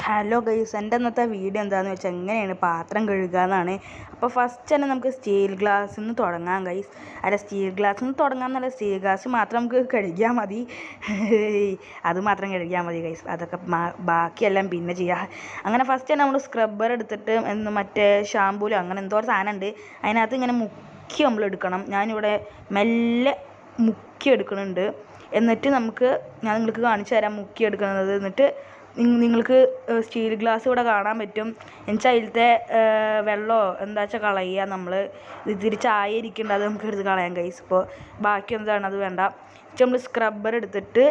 Hello guys, എൻ്റെ ഇന്നത്തെ video എന്താണെന്ന് വെച്ചാൽ എങ്ങനെയാണ് പാത്രം കഴുകുക എന്നാണ്. അപ്പോൾ ഫസ്റ്റ് തന്നെ നമുക്ക് സ്റ്റീൽ ഗ്ലാസ്സിൽ നിന്ന് തുടങ്ങാം ഗൈസ്. അല്ല, സ്റ്റീൽ ഗ്ലാസ്സിൽ നിന്ന് തുടങ്ങാമെന്നല്ല, സ്റ്റീൽ ഗ്ലാസ് മാത്രം നമുക്ക് കഴുകിയാൽ മതി. അത് മാത്രം കഴുകിയാൽ മതി ഗൈസ്, അതൊക്കെ ബാക്കിയെല്ലാം പിന്നെ ചെയ്യുക. അങ്ങനെ ഫസ്റ്റ് തന്നെ നമ്മൾ സ്ക്രബ്ബർ എടുത്തിട്ട് മറ്റേ ഷാമ്പൂലോ അങ്ങനെ എന്തോ ഒരു സാധനം ഉണ്ട്, അതിനകത്ത് ഇങ്ങനെ മുക്കി നമ്മൾ എടുക്കണം. ഞാനിവിടെ മെല്ലെ മുക്കി എടുക്കുന്നുണ്ട്. എന്നിട്ട് ഞാൻ നിങ്ങൾക്ക് കാണിച്ചു തരാം മുക്കി എടുക്കുന്നത്. എന്നിട്ട് നിങ്ങൾക്ക് സ്റ്റീൽ ഗ്ലാസ് ഇവിടെ കാണാൻ പറ്റും. എന്നുവെച്ചാൽ അതിലത്തെ വെള്ളമോ എന്താ വെച്ചാൽ കളയുക. നമ്മൾ ഇത്തിരി ചായ ഇരിക്കേണ്ട, അത് നമുക്ക് എടുത്ത് കളയാം ഗൈസ്. ഇപ്പോൾ ബാക്കി എന്താണ് അത് വേണ്ട. നമ്മൾ സ്ക്രബ്ബർ എടുത്തിട്ട്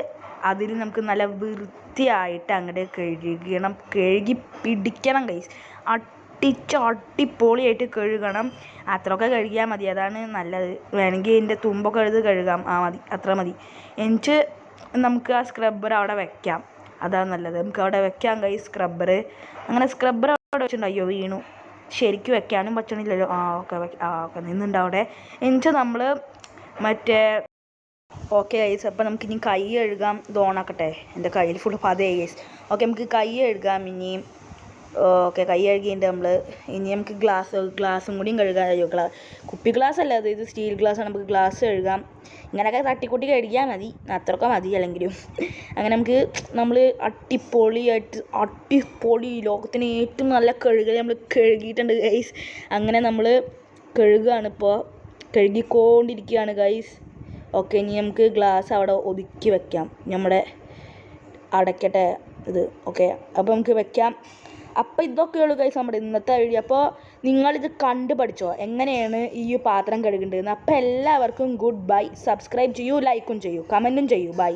അതിൽ നമുക്ക് നല്ല വൃത്തിയായിട്ട് അങ്ങോട്ട് കഴുകി പിടിക്കണം ഗൈസ്. അടിപൊളിയായിട്ട് കഴുകണം. അത്രയൊക്കെ കഴുകിയാൽ മതി, അതാണ് നല്ലത്. വേണമെങ്കിൽ ഇതിൻ്റെ തുമ്പൊക്കെ എടുത്ത് കഴുകാം, മതി, അത്ര മതി. എന്നിട്ട് നമുക്ക് ആ സ്ക്രബ്ബർ അവിടെ വെക്കാം, അതാണ് നല്ലത്. നമുക്ക് അവിടെ വെക്കാം ഗൈസ് സ്ക്രബ്ബർ. അങ്ങനെ സ്ക്രബ്ബർ അവിടെ വെച്ചിട്ടുണ്ടോ, വീണു. ശരിക്കും വെക്കാനും പറ്റണില്ലല്ലോ. ഓക്കെ നിന്നുണ്ട് അവിടെ. എന്നിട്ട് നമ്മൾ ഓക്കെ ഗൈസ്, അപ്പോൾ നമുക്ക് ഇനി കൈ കഴുകാം. ഇത് ഓണാക്കട്ടെ, എൻ്റെ കയ്യിൽ ഫുൾ പതയായി ഗൈസ്. ഓക്കെ, നമുക്ക് കൈ കഴുകാം ഇനിയും. ഓക്കെ, കൈ കഴുകിയിട്ട് ഇനി നമുക്ക് ഗ്ലാസും കൂടിയും കഴുകാം. കുപ്പി ഗ്ലാസ് അല്ല, ഇത് സ്റ്റീൽ ഗ്ലാസ്സാണ്. നമുക്ക് ഗ്ലാസ് കഴുകാം. ഇങ്ങനെയൊക്കെ തട്ടിക്കൂട്ടി കഴുകിയാൽ മതി, അത്രയൊക്കെ മതി അല്ലെങ്കിലും. അങ്ങനെ നമ്മൾ അടിപൊളി ലോകത്തിന് ഏറ്റവും നല്ല കഴുകൽ നമ്മൾ കഴുകിയിട്ടുണ്ട് ഗൈസ്. അങ്ങനെ നമ്മൾ കഴുകുകയാണ് ഇപ്പോൾ, കഴുകിക്കൊണ്ടിരിക്കുകയാണ് ഗൈസ്. ഓക്കെ, ഇനി നമുക്ക് ഗ്ലാസ് അവിടെ ഒതുക്കി വെക്കാം. നമ്മുടെ അടയ്ക്കട്ടെ ഇത്. ഓക്കെ, അപ്പോൾ നമുക്ക് വെക്കാം. അപ്പോൾ ഇതൊക്കെയുള്ളൂ ഗൈസ് നമ്മുടെ ഇന്നത്തെ വീഡിയോ. അപ്പോൾ നിങ്ങളിത് കണ്ടു പഠിച്ചോ എങ്ങനെയാണ് ഈ പാത്രം കഴുകേണ്ടതെന്ന്. അപ്പോൾ എല്ലാവർക്കും ഗുഡ് ബൈ. സബ്സ്ക്രൈബ് ചെയ്യൂ, ലൈക്കും ചെയ്യൂ, കമൻറ്റും ചെയ്യൂ. ബൈ.